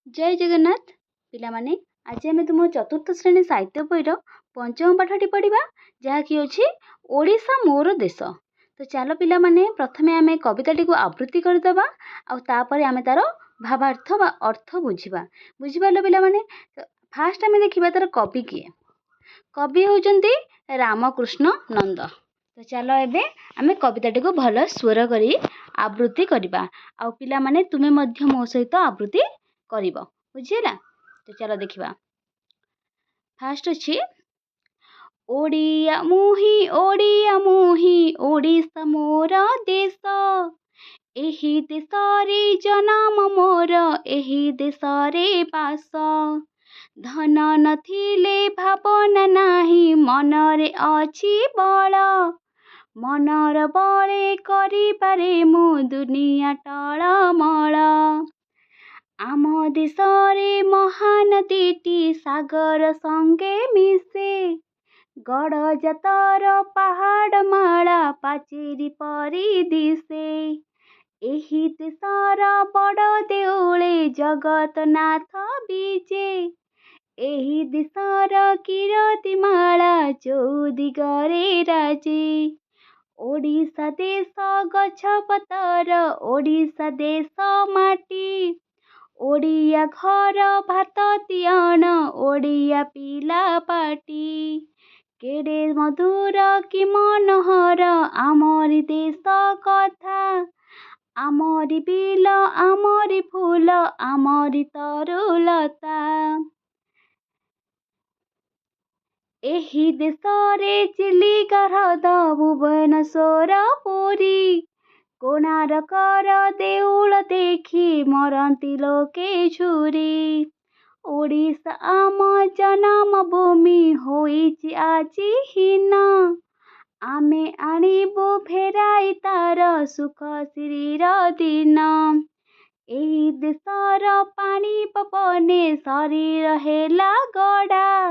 जय जगन्नाथ पिलामाने आज आम तुम चतुर्थ श्रेणी साहित्य बईर पंचम पाठटी पढ़ा जहाँकि अच्छी ओडिशा मोर देश। तो चलो पिलामाने प्रथमे आम कविताटी को आवृत्ति करदे आपर आम तार भावार्थ बा अर्थ बुझा बुझिपार पिलामाने। फास्ट आम देखा तार कवि किए। कवि होउचंती रामकृष्ण नंद। तो चलो एबे आम कविताटी को भल स्वर करी आवृत्ति करवा आ पिला माने तुमे मध्य मो सहित आवृत्ति करिवो बुझिला। तो चलो देखिबा। फास्ट अछि ओडिया मुही ओडिशा मोर देश एही देशरे जन्म मोर एही देशरे बास धन नथिले भावना नाही मनरे अछि बल मनर बले करिपारे मु दुनिया टळमळ आम देशरे महानदीटी सागर संगे मिशे गड़ जातर पहाड़ माला पाचेरी परी दिशे एही देशर बड़ देउळे जगतनाथ बीजे एही देशर कीरति माला चौदिगरे राजे ओडिशा देश गछ पतर ओडिशा देश माटी ओडिया घर भात तियण ओडिया पिला पाटी केडे मधुर कि मनोहर आमरी देश कथा आमरी बिल आमरी फूल आमरी तरुलता एही देशरे चिलिका ह्रद भुवनेश्वर पुरी कोणार्कर देउल देखि मरंती लोके झुरी ओडिशा आम जन्म भूमि होइछि आजि हीन आमे आनिबु फेराई तार सुख श्रीर दिन एही देशर पानी पवने शरीर हेला गड़ा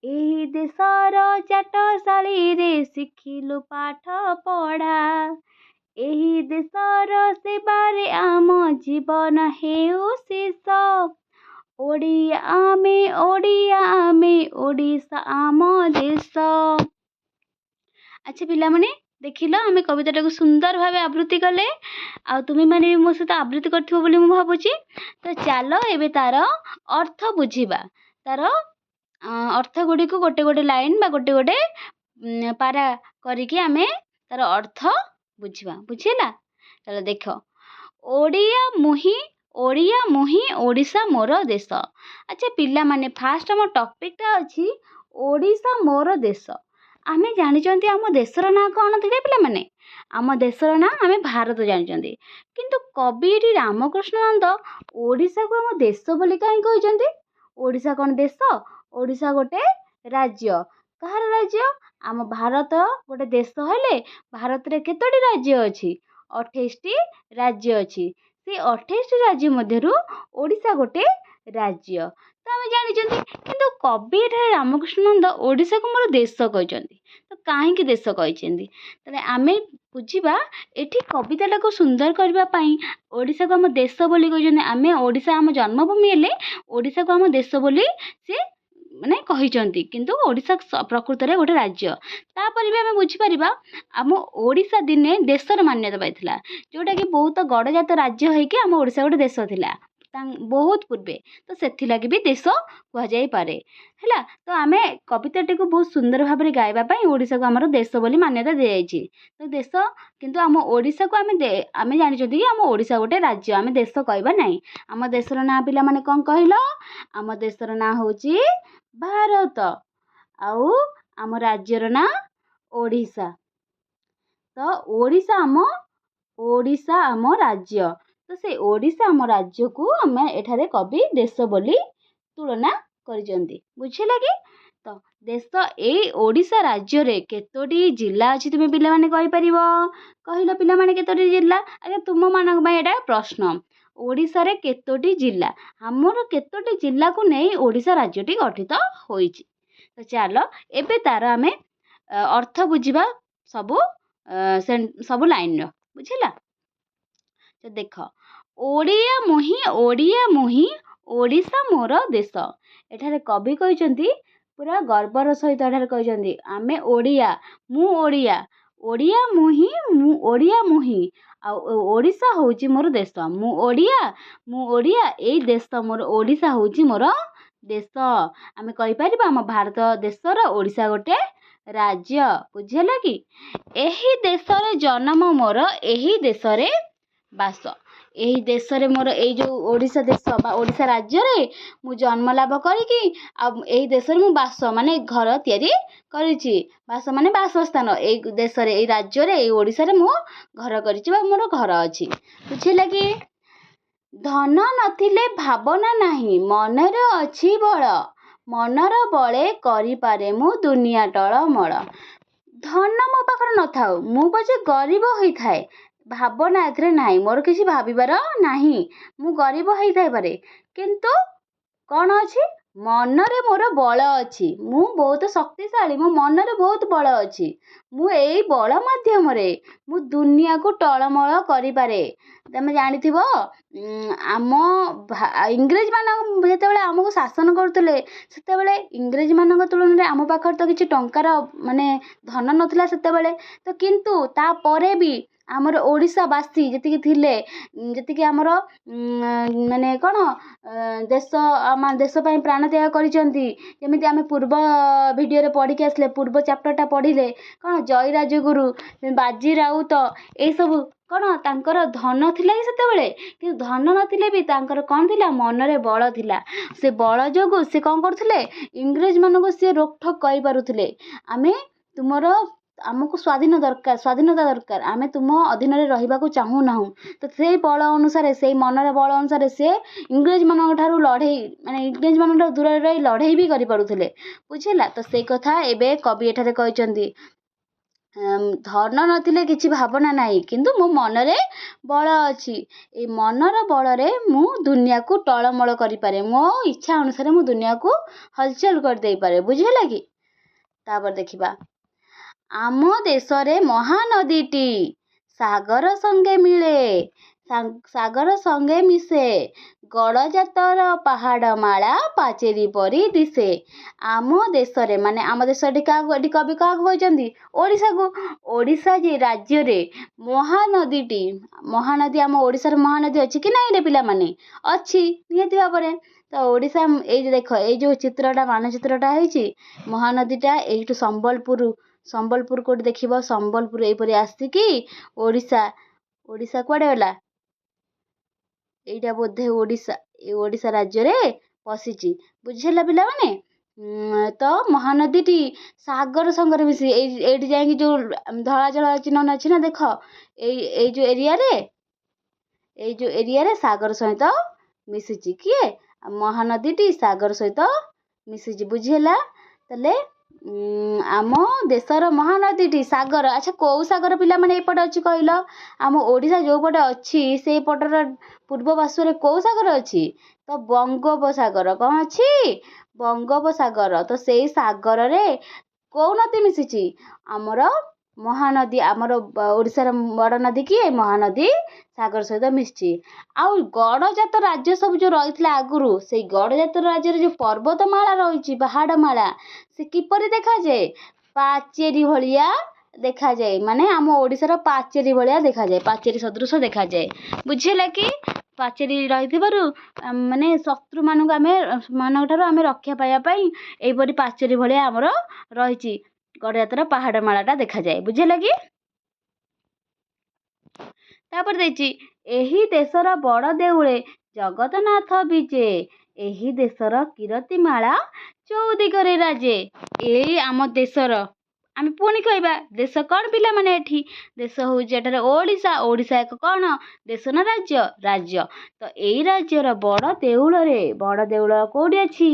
एही देशर चाटशाली रे शिखिलु पाठ पढ़ा एही देशर सेवारे आम जीवन हेउ शेष ओडिया आमे ओडिशा आम देश। अच्छा पिला माने देखिल आम कविता को सुंदर भाव आवृत्ति कले आ तुम्हें मैंने मो सहित आवृत्ति करथिबो बोली मु भाबुची। तो चलो एबे तार अर्थ बुझिबा तार अर्थ गुड़ी को गोटे गोटे लाइन बा गोटे गोटे पारा करिकी आमे तार अर्थ बुझिबा बुझिला। चलो देख ओडिया मुही ओडिशा मोर देश। अच्छा पिला माने फास्ट आम टॉपिक टा अछि ओडिशा मोर देश। आमे जानिचंती आम देशर ना कौन थिले पिला माने आम देशर ना आमे भारत जानिचंती किंतु कवि रामकृष्ण नंद ओडिशा को आम देश बोली काहे कहिचंती। ओडिशा कौन देश ओडिशा गोटे राज्य कहार राज्य आम भारत गोटे देश हेले भारत रे केतोटी राज्य अछि 28टी राज्य अछि से 28टी राज्य मध्यरु ओडिशा गोटे राज्य तो आम जानिचंती किंतु कवि रामकृष्ण नंद ओडिशा को मोर देश कहिचंती। तो काहेकि देश कहिचंती तले आमे बुझिबा एठी कविताटा को सुंदर करबा पई ओडिशा को आम देश बोली कहिचंती आमे ओडिशा आम जन्मभूमि हेले ओडिशा को आम देश बोली से माने कहिचंती किंतु ओडिशा प्रकृत रे गोटे राज्य तापर भी आम बुझिपारिबा आम ओडिशा दिने देशर मान्यता पाइथिला जोटा कि बहुत गड़जात राज्य होइके आम ओडिशा गोटे देश थिला बहुत पूर्वे तो सेथि लगी भी देश कह जाई पारे हैला। तो आमे कविताटी को बहुत सुंदर भाव में गायबा पई ओडिशा को हमर देश बोली मान्यता दे जाइछि। तो देश किंतु आम ओडिशा को आमे जानिचंती कि आम ओडिशा गोटे राज्य आमे देश कहबा नाही। आम देशर ना पिला माने कोन कहिलो आम देशर ना होची भारत आउ आम राज्यर ना ओडिशा। तो ओडिशा आम राज्य तो से ओडिशा आम राज्य को आम एठारे कवि देश बोली तुलना करिसेंती बुझिला कि। तो देश ए ओडिशा राज्य रे केतोटी जिला अछि तुमे पिला माने कहि परिबो कहिलो पिला माने केतोटी जिला अरे तुम मानक भाई एटा प्रश्न ओडिशा रे केतोटी जिला हमर केतोटी जिला को नै ओडिशा राज्यटी गठित होइछि। तो चलो एबे तार आमे अर्थ बुझिबा सबु लाइन रो बुझिला। तो देख ओडिया मुही ଓଡ଼ିଶା ମୋର ଦେଶ। ଏଠାରେ କବି କହିଛନ୍ତି ପୁରା ଗର୍ବର ସହିତ ଏଠାରେ କହିଛନ୍ତି ଆମେ ଓଡ଼ିଆ, ମୁଁ ଓଡ଼ିଆ, ଓଡ଼ିଆ ମୁଁ ହିଁ ଆଉ ଓଡ଼ିଶା ହେଉଛି ମୋର ଦେଶ। ମୁଁ ଓଡ଼ିଆ ଏଇ ଦେଶ ମୋର ଓଡ଼ିଶା ହେଉଛି ମୋର ଦେଶ। ଆମେ କହିପାରିବା ଆମ ଭାରତ ଦେଶର ଓଡ଼ିଶା ଗୋଟେ ରାଜ୍ୟ। ବୁଝିହେଲା କି? ଏହି ଦେଶରେ ଜନ୍ମ ମୋର, ଏହି ଦେଶରେ ବାସ। ଏହି ଦେଶରେ ମୋର ଏଇ ଯେଉଁ ଓଡ଼ିଶା ଦେଶ ବା ଓଡ଼ିଶା ରାଜ୍ୟରେ ମୁଁ ଜନ୍ମ ଲାଭ କରିକି ଆଉ ଏଇ ଦେଶରେ ମୁଁ ବାସ ମାନେ ଘର ତିଆରି କରିଛି। ବାସ ମାନେ ବାସସ୍ଥାନ। ଏଇ ଦେଶରେ ଏଇ ରାଜ୍ୟରେ ଏଇ ଓଡ଼ିଶାରେ ମୁଁ ଘର କରିଛି ବା ମୋର ଘର ଅଛି। ବୁଝିଲା କି? ଧନ ନଥିଲେ ଭାବନା ନାହିଁ, ମନରେ ଅଛି ବଳ, ମନର ବଳେ କରିପାରେ ମୁଁ ଦୁନିଆ ଟଳମଳ। ଧନ ମୋ ପାଖରେ ନଥାଉ, ମୁଁ ପଛେ ଗରିବ ହୋଇଥାଏ, ଭାବନା ଏଥିରେ ନାହିଁ, ମୋର କିଛି ଭାବିବାର ନାହିଁ, ମୁଁ ଗରିବ ହେଇଥାଇପାରେ, କିନ୍ତୁ କ'ଣ ଅଛି? ମନରେ ମୋର ବଳ ଅଛି, ମୁଁ ବହୁତ ଶକ୍ତିଶାଳୀ, ମୋ ମନରେ ବହୁତ ବଳ ଅଛି। ମୁଁ ଏଇ ବଳ ମାଧ୍ୟମରେ ମୁଁ ଦୁନିଆକୁ ଟଳମଳ କରିପାରେ। ତମେ ଜାଣିଥିବ ଆମ ଇଂରେଜମାନଙ୍କ ଯେତେବେଳେ ଆମକୁ ଶାସନ କରୁଥିଲେ ସେତେବେଳେ ଇଂରେଜମାନଙ୍କ ତୁଳନାରେ ଆମ ପାଖରେ ତ କିଛି ଟଙ୍କାର ମାନେ ଧନ ନଥିଲା ସେତେବେଳେ। ତ କିନ୍ତୁ ତାପରେ ବି ଆମର ଓଡ଼ିଶାବାସୀ ଯେତିକି ଥିଲେ, ଯେତିକି ଆମର ମାନେ କ'ଣ ଆମ ଦେଶ ପାଇଁ ପ୍ରାଣତ୍ୟାଗ କରିଛନ୍ତି। ଯେମିତି ଆମେ ପୂର୍ବ ଭିଡ଼ିଓରେ ପଢ଼ିକି ଆସିଲେ, ପୂର୍ବ ଚାପ୍ଟରଟା ପଢ଼ିଲେ କ'ଣ ଜୟୀରାଜଗୁରୁ, ବାଜି ରାଉତ ଏଇସବୁ କ'ଣ ତାଙ୍କର ଧନ ଥିଲା କି ସେତେବେଳେ? କିନ୍ତୁ ଧନ ନଥିଲେ ବି ତାଙ୍କର କ'ଣ ଥିଲା? ମନରେ ବଳ ଥିଲା। ସେ ବଳ ଯୋଗୁଁ ସେ କ'ଣ କରୁଥିଲେ? ଇଂରେଜମାନଙ୍କୁ ସେ ରୋକଠୋକ କରିପାରୁଥିଲେ। ଆମକୁ ସ୍ୱାଧୀନତା ଦରକାର, ଆମେ ତୁମ ଅଧୀନରେ ରହିବାକୁ ଚାହୁଁନାହୁଁ। ତ ସେଇ ବଳ ଅନୁସାରେ, ସେଇ ମନର ବଳ ଅନୁସାରେ ସେ ଇଂରେଜମାନଙ୍କ ଠାରୁ ଇଂରେଜମାନଙ୍କ ଠାରୁ ଦୂରରେ ରହି ଲଢ଼େଇ ବି କରିପାରୁଥିଲେ। ବୁଝିଲା? ତ ସେଇ କଥା ଏବେ କବି ଏଠାରେ କହିଛନ୍ତି। ଧନ ନଥିଲେ କିଛି ଭାବନା ନାହିଁ, କିନ୍ତୁ ମୋ ମନରେ ବଳ ଅଛି। ଏଇ ମନର ବଳରେ ମୁଁ ଦୁନିଆକୁ ଟଳମଳ କରିପାରେ, ମୋ ଇଚ୍ଛା ଅନୁସାରେ ମୁଁ ଦୁନିଆକୁ ହଲଚଲ କରିଦେଇପାରେ। ବୁଝିହେଲା କି? ତାପରେ ଦେଖିବା, ଆମ ଦେଶରେ ମହାନଦୀଟି ସାଗର ସଙ୍ଗେ ମିଳେ, ସାଗର ସଙ୍ଗେ ମିଶେ, ଗଡ଼ଜାତର ପାହାଡ଼ମାଳା ପାଚେରୀ ପରି ଦିଶେ। ଆମ ଦେଶରେ ମାନେ ଆମ ଦେଶଟି କାହାକୁ, ଏଠି କବି କାହାକୁ କହିଛନ୍ତି? ଓଡ଼ିଶାକୁ। ଓଡ଼ିଶା ଯେ ରାଜ୍ୟରେ ମହାନଦୀଟି, ମହାନଦୀ ଆମ ଓଡ଼ିଶାର ମହାନଦୀ ଅଛି କି ନାହିଁ ରେ ପିଲାମାନେ? ଅଛି ନିହାତି ଭାବରେ। ତ ଓଡ଼ିଶା ଏଇ ଯେ ଦେଖ, ଏଇ ଯେଉଁ ଚିତ୍ରଟା ମାନଚିତ୍ରଟା ହେଇଛି, ମହାନଦୀଟା ଏଇଠୁ ସମ୍ବଲପୁର କୋଉଠି ଦେଖିବ? ସମ୍ବଲପୁର ଏଇପରି ଆସିକି ଓଡ଼ିଶା କୁଆଡ଼େ ଗଲା? ଏଇଟା ବୋଧେ ଓଡ଼ିଶା, ଏଇ ଓଡ଼ିଶା ରାଜ୍ୟରେ ପଶିଛି। ବୁଝିହେଲା ପିଲାମାନେ? ତ ମହାନଦୀଟି ସାଗର ସଙ୍ଗରେ ମିଶି ଏଇଠି ଯାଇକି ଯେଉଁ ଧଳା ଜଳ ଚିହ୍ନ ଅଛି ନା, ଦେଖ ଏଇ ଯେଉଁ ଏରିଆରେ ସାଗର ସହିତ ମିଶିଛି। କିଏ? ମହାନଦୀଟି ସାଗର ସହିତ ମିଶିଛି। ବୁଝିହେଲା? ତାହେଲେ ଆମ ଦେଶର ମହାନଦୀଟି ସାଗର। ଆଚ୍ଛା, କୋଉ ସାଗର ପିଲାମାନେ ଏପଟେ ଅଛି କହିଲ? ଆମ ଓଡ଼ିଶା ଯୋଉପଟେ ଅଛି ସେଇପଟର ପୂର୍ବ ପାର୍ଶ୍ୱରେ କୋଉ ସାଗର ଅଛି? ତ ବଙ୍ଗୋପସାଗର। କ'ଣ ଅଛି? ବଙ୍ଗୋପସାଗର। ତ ସେଇ ସାଗରରେ କୋଉ ନଦୀ ମିଶିଛି? ଆମର ମହାନଦୀ, ଆମର ଓଡ଼ିଶାର ବଡ଼ ନଦୀ କିଏ? ମହାନଦୀ ସାଗର ସହିତ ମିଶିଛି। ଆଉ ଗଡ଼ଜାତ ରାଜ୍ୟ ସବୁ ଯେଉଁ ରହିଥିଲା ଆଗରୁ, ସେଇ ଗଡ଼ଜାତ ରାଜ୍ୟରେ ଯେଉଁ ପର୍ବତମାଳା ରହିଛି, ପାହାଡ଼ମାଳା, ସେ କିପରି ଦେଖାଯାଏ? ପାଚେରୀ ଭଳିଆ ଦେଖାଯାଏ। ମାନେ ଆମ ଓଡ଼ିଶାର ପାଚେରୀ ଭଳିଆ ଦେଖାଯାଏ, ପାଚେରୀ ସଦୃଶ ଦେଖାଯାଏ। ବୁଝିହେଲା କି? ପାଚେରୀ ରହିଥିବାରୁ ମାନେ ମାନଙ୍କ ଠାରୁ ଆମେ ରକ୍ଷା ପାଇବା ପାଇଁ ଏଇପରି ପାଚେରୀ ଭଳିଆ ଆମର ରହିଛି, ଗଡ଼ଜାତର ପାହାଡ଼ମାଳାଟା ଦେଖାଯାଏ। ବୁଝିହେଲା କି? ତାପରେ ଦେଇଛି, ଏହି ଦେଶର ବଡ଼ ଦେଉଳେ ଜଗନ୍ନାଥ ବିଜେ, ଏହି ଦେଶର କୀର୍ତ୍ତିମାଳା ଚଉଦିଗରେ ରାଜେ। ଏଇ ଆମ ଦେଶର, ଆମେ ପୁଣି କହିବା ଦେଶ କ'ଣ ପିଲାମାନେ? ଏଠି ଦେଶ ହେଉଛି ଏଠାରେ ଓଡ଼ିଶା। ଓଡ଼ିଶା ଏକ କ'ଣ ଦେଶ ନା ରାଜ୍ୟ? ରାଜ୍ୟ। ତ ଏଇ ରାଜ୍ୟର ବଡ଼ ଦେଉଳ କୋଉଠି ଅଛି?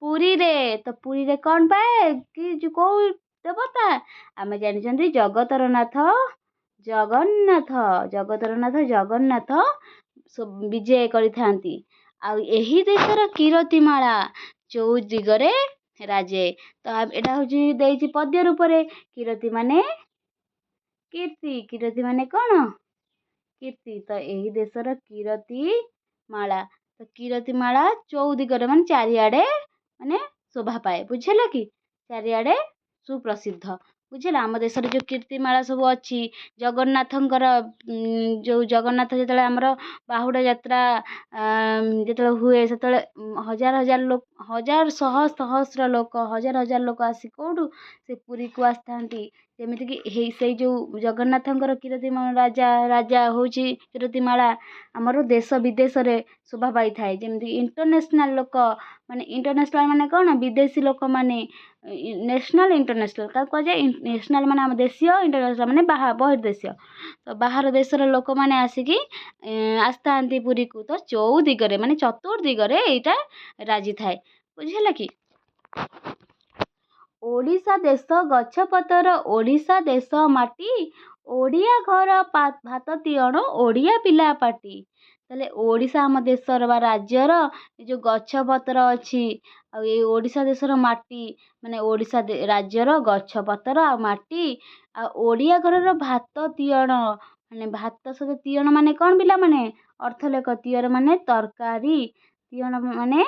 ପୁରୀରେ। ତ ପୁରୀରେ କ'ଣ ପାଏ କି କୋଉ ଦେବତା? ଆମେ ଜାଣିଛନ୍ତି ଜଗନ୍ନାଥ ବିଜେ କରିଥାନ୍ତି। ଆଉ ଏହି ଦେଶର କୀର୍ତ୍ତିମାଳା ଚଉଦିଗରେ ରାଜେ। ତ ଏଇଟା ହେଉଛି ଦେଇଛି ପଦ୍ୟ ରୂପରେ। କୀର୍ତ୍ତି ମାନେ କ'ଣ? କୀର୍ତ୍ତି। ତ ଏହି ଦେଶର କୀର୍ତ୍ତିମାଳା। ତ ତ କୀର୍ତ୍ତିମାଳା ଚଉଦିଗରେ ମାନେ ଚାରିଆଡ଼େ ମାନେ ଶୋଭା ପାଏ। ବୁଝିଲ କି? ଚାରିଆଡ଼େ ସୁପ୍ରସିଦ୍ଧ। ବୁଝିଲ? ଆମ ଦେଶରେ ଯେଉଁ କୀର୍ତ୍ତିମାଳା ସବୁ ଅଛି, ଜଗନ୍ନାଥଙ୍କର ଯେଉଁ ଜଗନ୍ନାଥ ଯେତେବେଳେ ଆମର ବାହୁଡ଼ା ଯାତ୍ରା ଯେତେବେଳେ ହୁଏ, ସେତେବେଳେ ହଜାର ହଜାର ଲୋକ, ହଜାର ସହସ୍ର ଲୋକ, ହଜାର ହଜାର ଲୋକ ଆସି କେଉଁଠୁ ସେ ପୁରୀକୁ ଆସିଥାନ୍ତି। ଯେମିତିକି ସେଇ ଯେଉଁ ଜଗନ୍ନାଥଙ୍କର ରାଜା ହେଉଛି କୀର୍ତ୍ତିମାଳା ଆମର ଦେଶ ବିଦେଶରେ ଶୋଭା ପାଇଥାଏ। ଯେମିତିକି ଇଣ୍ଟରନ୍ୟାସନାଲ୍ ଲୋକ ମାନେ, ଇଣ୍ଟରନ୍ୟାସନାଲ୍ ମାନେ କ'ଣ, ବିଦେଶୀ ଲୋକମାନେ, ନ୍ୟାସନାଲ୍ ଇଣ୍ଟରନ୍ୟାସନାଲ୍ କାହାକୁ କୁହାଯାଏ? ନ୍ୟାସନାଲ୍ ମାନେ ଆମ ଦେଶୀୟ, ଇଣ୍ଟରନ୍ୟାସନାଲ୍ ମାନେ ବହିର୍ଦେଶୀୟ। ତ ବାହାର ଦେଶର ଲୋକମାନେ ଆସିକି ଆସିଥାନ୍ତି ପୁରୀକୁ। ତ ଚଉଦିଗରେ ମାନେ ଚତୁର୍ଦିଗରେ ଏଇଟା ରାଜିଥାଏ। ବୁଝିହେଲା କି? ଓଡ଼ିଶା ଦେଶ ଗଛପତର, ଓଡ଼ିଶା ଦେଶ ମାଟି, ଓଡ଼ିଆ ଘର ଭାତ ତିଅଣ, ଓଡ଼ିଆ ପିଲା ପାଟି। ତାହେଲେ ଓଡ଼ିଶା ଆମ ଦେଶର ବା ରାଜ୍ୟର ଏ ଯେଉଁ ଗଛପତ୍ର ଅଛି, ଆଉ ଏଇ ଓଡ଼ିଶା ଦେଶର ମାଟି ମାନେ ଓଡ଼ିଶା ରାଜ୍ୟର ଗଛପତ୍ର ଆଉ ମାଟି, ଆଉ ଓଡ଼ିଆ ଘରର ଭାତ ତିଅଣ ମାନେ ଭାତ ସହିତ ତିଅଣ ମାନେ କ'ଣ ପିଲାମାନେ? ଅର୍ଥଲେଖ। ତିଅଣ ମାନେ ତରକାରୀ, ତିଅଣ ମାନେ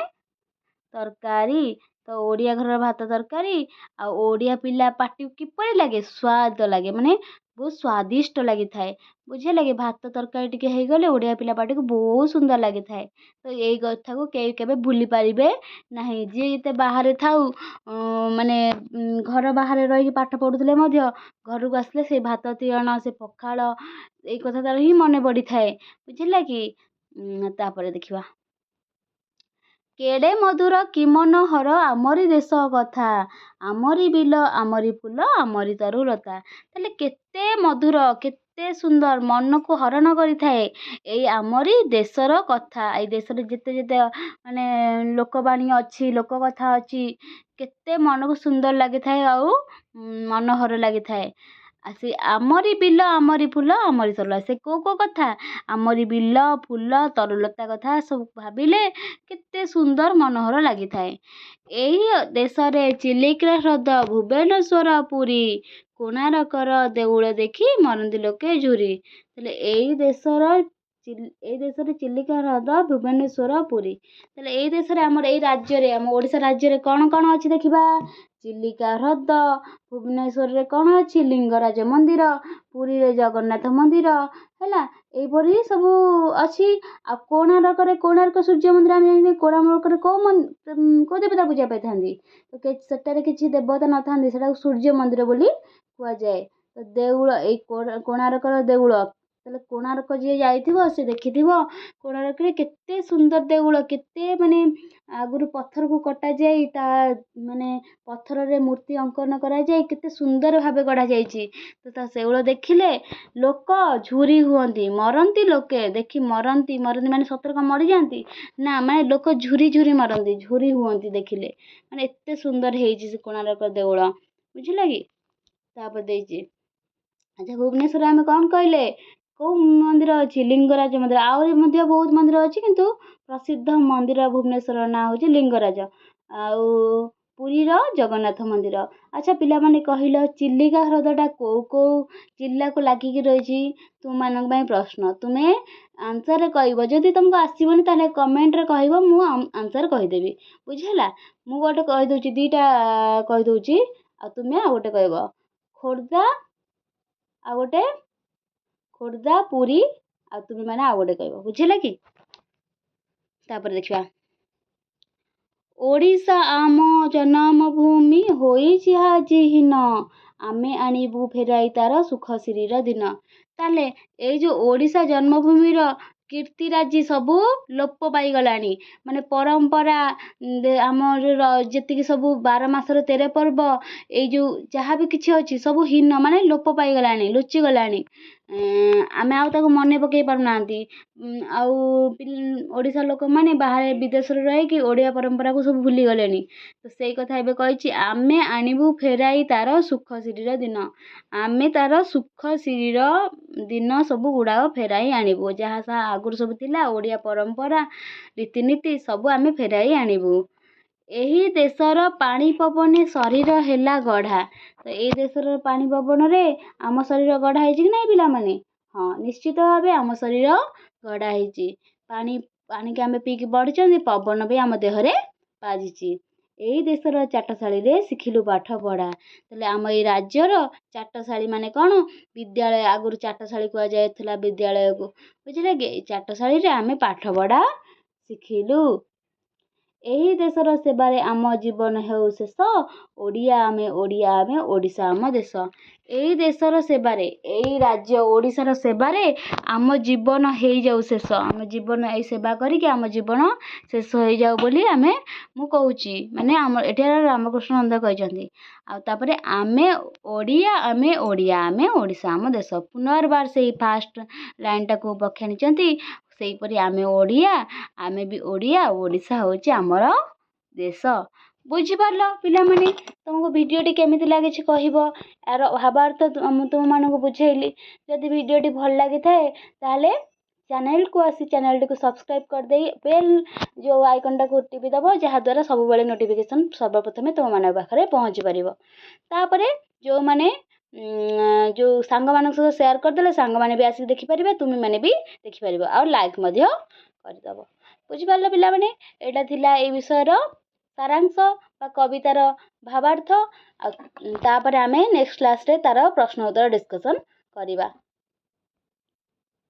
ତରକାରୀ। ତ ଓଡ଼ିଆ ଘରର ଭାତ ତରକାରୀ ଆଉ ଓଡ଼ିଆ ପିଲା ପାଟିକୁ କିପରି ଲାଗେ? ସ୍ୱାଦ ଲାଗେ, ମାନେ ବହୁତ ସ୍ୱାଦିଷ୍ଟ ଲାଗିଥାଏ। ବୁଝିହେଲା କି? ଭାତ ତରକାରୀ ଟିକେ ହେଇଗଲେ ଓଡ଼ିଆ ପିଲା ପାଟିକୁ ବହୁତ ସୁନ୍ଦର ଲାଗିଥାଏ। ତ ଏଇ କଥାକୁ କେହି କେବେ ଭୁଲି ପାରିବେ ନାହିଁ। ଯିଏ ଯେତେ ବାହାରେ ଥାଉ, ମାନେ ଘର ବାହାରେ ରହିକି ପାଠ ପଢ଼ୁଥିଲେ ମଧ୍ୟ ଘରକୁ ଆସିଲେ ସେ ଭାତ ତିଅଣ, ସେ ପଖାଳ, ଏଇ କଥା ତାର ହିଁ ମନେ ପଡ଼ିଥାଏ। ବୁଝିଲା କି? ତାପରେ ଦେଖିବା, କେଡ଼େ ମଧୁର କି ମନୋହର ଆମରି ଦେଶ କଥା, ଆମରି ବିଲ, ଆମରି ଫୁଲ, ଆମରି ତରୁଲତା। ତାହେଲେ କେତେ ମଧୁର, କେତେ ସୁନ୍ଦର, ମନକୁ ହରଣ କରିଥାଏ ଏଇ ଆମରି ଦେଶର କଥା। ଏଇ ଦେଶରେ ଯେତେ ଯେତେ ମାନେ ଲୋକବାଣୀ ଅଛି, ଲୋକ କଥା ଅଛି, କେତେ ମନକୁ ସୁନ୍ଦର ଲାଗିଥାଏ ଆଉ ମନୋହର ଲାଗିଥାଏ। ସେ ଆମରି ବିଲ, ଆମରି ଫୁଲ, ଆମରି ତରୁଲତା। ସେ କୋଉ କଥା? ଆମରି ବିଲ, ଫୁଲ, ତରୁଲତା କଥା ସବୁ ଭାବିଲେ କେତେ ସୁନ୍ଦର ମନୋହର ଲାଗିଥାଏ। ଏହି ଦେଶରେ ଚିଲିକା ହ୍ରଦ, ଭୁବନେଶ୍ୱର, ପୁରୀ, କୋଣାର୍କର ଦେଉଳ ଦେଖି ମରନ୍ତି ଲୋକେ ଝୁରି। ତାହେଲେ ଏଇ ଦେଶରେ ଚିଲିକା ହ୍ରଦ, ଭୁବନେଶ୍ୱର, ପୁରୀ। ତାହେଲେ ଏଇ ଦେଶରେ ଆମର ଏଇ ରାଜ୍ୟରେ, ଆମ ଓଡ଼ିଶା ରାଜ୍ୟରେ କ'ଣ କ'ଣ ଅଛି ଦେଖିବା? ଚିଲିକା ହ୍ରଦ, ଭୁବନେଶ୍ୱରରେ କ'ଣ ଅଛି? ଲିଙ୍ଗରାଜ ମନ୍ଦିର, ପୁରୀରେ ଜଗନ୍ନାଥ ମନ୍ଦିର, ହେଲା, ଏଇପରି ସବୁ ଅଛି। ଆଉ କୋଣାର୍କ ସୂର୍ଯ୍ୟ ମନ୍ଦିର, ଆମେ ଜାଣିଛେ କୋଣାର୍କରେ କୋଉ ଦେବତା ପୂଜା ପାଇଥାନ୍ତି? ତ ସେଠାରେ କିଛି ଦେବତା ନଥାନ୍ତି, ସେଟାକୁ ସୂର୍ଯ୍ୟ ମନ୍ଦିର ବୋଲି କୁହାଯାଏ। ତ ଦେଉଳ, ଏଇ କୋଣାର୍କର ଦେଉଳ। ତାହେଲେ କୋଣାର୍କ ଯିଏ ଯାଇଥିବ ସେ ଦେଖିଥିବ କୋଣାର୍କରେ କେତେ ସୁନ୍ଦର ଦେଉଳ, କେତେ ମାନେ ଆଗରୁ ପଥରକୁ କଟାଯାଇ ତା ମାନେ ପଥରରେ ମୂର୍ତ୍ତି ଅଙ୍କନ କରାଯାଇ କେତେ ସୁନ୍ଦର ଭାବେ ଗଢ଼ାଯାଇଛି। ତ ତା ଦେଉଳ ଦେଖିଲେ ଲୋକ ଝୁରି ହୁଅନ୍ତି, ମରନ୍ତି ଲୋକେ ଦେଖି, ମରନ୍ତି ମାନେ ସତରେ କ'ଣ ମରିଯାଆନ୍ତି? ନା, ମାନେ ଲୋକ ଝୁରି ଝୁରି ମରନ୍ତି, ଝୁରି ହୁଅନ୍ତି ଦେଖିଲେ। ମାନେ ଏତେ ସୁନ୍ଦର ହେଇଛି ସେ କୋଣାର୍କ ଦେଉଳ। ବୁଝିଲ କି? ତାପରେ ଦେଇଛି, ଆଚ୍ଛା, ଭୁବନେଶ୍ୱରରେ ଆମେ କ'ଣ କହିଲେ? କୋଉ ମନ୍ଦିର ଅଛି? ଲିଙ୍ଗରାଜ ମନ୍ଦିର। ଆହୁରି ମଧ୍ୟ ବହୁତ ମନ୍ଦିର ଅଛି, କିନ୍ତୁ ପ୍ରସିଦ୍ଧ ମନ୍ଦିର ଭୁବନେଶ୍ୱରର ନାଁ ହେଉଛି ଲିଙ୍ଗରାଜ, ଆଉ ପୁରୀର ଜଗନ୍ନାଥ ମନ୍ଦିର। ଆଚ୍ଛା ପିଲାମାନେ କହିଲ, ଚିଲିକା ହ୍ରଦଟା କୋଉ କୋଉ ଜିଲ୍ଲାକୁ ଲାଗିକି ରହିଛି? ତୁମମାନଙ୍କ ପାଇଁ ପ୍ରଶ୍ନ, ତୁମେ ଆନ୍ସରରେ କହିବ। ଯଦି ତୁମକୁ ଆସିବନି ତାହେଲେ କମେଣ୍ଟରେ କହିବ, ମୁଁ ଆନ୍ସର କହିଦେବି। ବୁଝିହେଲା? ମୁଁ ଗୋଟେ କହିଦେଉଛି, ଦୁଇଟା କହିଦେଉଛି, ଆଉ ତୁମେ ଆଉ ଗୋଟେ କହିବ। ଖୋର୍ଦ୍ଧା, ପୁରୀ, ଆଉ ତୁମେ ମାନେ ଆଉ ଗୋଟେ କହିବ। ବୁଝିଲା କି? ତାପରେ ଦେଖିବା, ଓଡ଼ିଶା ଆମ ଜନ୍ମଭୂମି, ହୋଇଛି ଆଜି ହୀନ, ଆମେ ଆଣିବୁ ଫେରାଇ ତାର ସୁଖ ଶ୍ରୀର ଦିନ। ତାହେଲେ ଏଇ ଯେଉଁ ଓଡ଼ିଶା ଜନ୍ମଭୂମିର କୀର୍ତ୍ତିରାଜି ସବୁ ଲୋପ ପାଇଗଲାଣି। ମାନେ ପରମ୍ପରା, ଆମର ଯେତିକି ସବୁ 12 ମାସର 13 ପର୍ବ, ଏଇ ଯେଉଁ ଯାହା ବି କିଛି ଅଛି ସବୁ ହୀନ ମାନେ ଲୋପ ପାଇଗଲାଣି, ଲୁଚିଗଲାଣି। ଆମେ ଆଉ ତାକୁ ମନେ ପକାଇ ପାରୁନାହାନ୍ତି। ଆଉ ଓଡ଼ିଶା ଲୋକମାନେ ବାହାରେ ବିଦେଶରେ ରହିକି ଓଡ଼ିଆ ପରମ୍ପରାକୁ ସବୁ ଭୁଲିଗଲେଣି। ତ ସେଇ କଥା ଏବେ କହିଛି, ଆମେ ଆଣିବୁ ଫେରାଇ ତାର ସୁଖ ଶ୍ରୀର ଦିନ। ଆମେ ତାର ସୁଖ ଶ୍ରୀର ଦିନ ସବୁ ଗୁଡ଼ାକ ଫେରାଇ ଆଣିବୁ। ଯାହା ଆଗରୁ ସବୁ ଥିଲା ଓଡ଼ିଆ ପରମ୍ପରା, ରୀତିନୀତି ସବୁ ଆମେ ଫେରାଇ ଆଣିବୁ। ଏହି ଦେଶର ପାଣି ପବନେ ଶରୀର ହେଲା ଗଢ଼ା। ତ ଏଇ ଦେଶର ପାଣି ପବନରେ ଆମ ଶରୀର ଗଢ଼ା ହେଇଛି କି ନାହିଁ ପିଲାମାନେ? ହଁ, ନିଶ୍ଚିତ ଭାବେ ଆମ ଶରୀର ଗଢ଼ା ହେଇଛି। ପାଣି ପାଣିକି ଆମେ ପିଇକି ବଢ଼ିଛନ୍ତି, ପବନ ବି ଆମ ଦେହରେ ବାଜିଛି। ଏଇ ଦେଶର ଚାଟଶାଳୀରେ ଶିଖିଲୁ ପାଠ ପଢ଼ା। ତାହେଲେ ଆମ ଏଇ ରାଜ୍ୟର ଚାଟଶାଳୀ ମାନେ କ'ଣ? ବିଦ୍ୟାଳୟ। ଆଗରୁ ଚାଟଶାଳୀ କୁହାଯାଉଥିଲା ବିଦ୍ୟାଳୟକୁ, ବୁଝିଲେ କି? ଏଇ ଚାଟଶାଳୀରେ ଆମେ ପାଠ ପଢ଼ା ଶିଖିଲୁ। ଏହି ଦେଶର ସେବାରେ ଆମ ଜୀବନ ହେଉ ଶେଷ। ଓଡ଼ିଆ ଆମେ ଓଡ଼ିଶା ଆମ ଦେଶ। ଏଇ ଦେଶର ସେବାରେ, ଏଇ ରାଜ୍ୟ ଓଡ଼ିଶାର ସେବାରେ ଆମ ଜୀବନ ହେଇଯାଉ ଶେଷ। ଆମ ଜୀବନ ଏଇ ସେବା କରିକି ଆମ ଜୀବନ ଶେଷ ହେଇଯାଉ ବୋଲି ମୁଁ କହୁଛି। ମାନେ ଏଠାରେ ରାମକୃଷ୍ଣ ନନ୍ଦ କହିଛନ୍ତି। ଆଉ ତାପରେ ଆମେ ଓଡ଼ିଶା ଆମ ଦେଶ। ପୁନର୍ବାର ସେଇ ଫାଷ୍ଟ ଲାଇନଟାକୁ ବଖାଣିଛନ୍ତି। ସେଇପରି ଆମେ ଓଡ଼ିଆ, ଆମେ ବି ଓଡ଼ିଆ, ଓଡ଼ିଶା ହେଉଛି ଆମର ଦେଶ। ବୁଝିପାରିଲ ପିଲାମାନେ? ତୁମକୁ ଭିଡ଼ିଓଟି କେମିତି ଲାଗିଛି କହିବ। ଏହାର ଭାବାର୍ଥ ମୁଁ ତୁମମାନଙ୍କୁ ବୁଝେଇଲି। ଯଦି ଭିଡ଼ିଓଟି ଭଲ ଲାଗିଥାଏ ତାହେଲେ ଚ୍ୟାନେଲକୁ ଆସି ଚ୍ୟାନେଲଟିକୁ ସବସ୍କ୍ରାଇବ୍ କରିଦେଇ ବେଲ୍ ଯେଉଁ ଆଇକନ୍ଟାକୁ ଟିପି ଦେବ, ଯାହାଦ୍ୱାରା ସବୁବେଳେ ନୋଟିଫିକେସନ୍ ସର୍ବପ୍ରଥମେ ତୁମମାନଙ୍କ ପାଖରେ ପହଞ୍ଚି ପାରିବ। ତାପରେ ଯେଉଁମାନେ ଯେଉଁ ସାଙ୍ଗମାନଙ୍କ ସହିତ ସେୟାର କରିଦେଲେ, ସାଙ୍ଗମାନେ ବି ଆସିକି ଦେଖିପାରିବେ, ତୁମେମାନେ ବି ଦେଖିପାରିବ। ଆଉ ଲାଇକ୍ ମଧ୍ୟ କରିଦେବ। ବୁଝିପାରିଲ ପିଲାମାନେ? ଏଇଟା ଥିଲା ଏଇ ବିଷୟର ସାରାଂଶ ବା କବିତାର ଭାବାର୍ଥ। ଆଉ ତାପରେ ଆମେ ନେକ୍ସଟ କ୍ଲାସ୍ରେ ତାର ପ୍ରଶ୍ନ ଉତ୍ତର ଡିସ୍କସନ୍ କରିବା।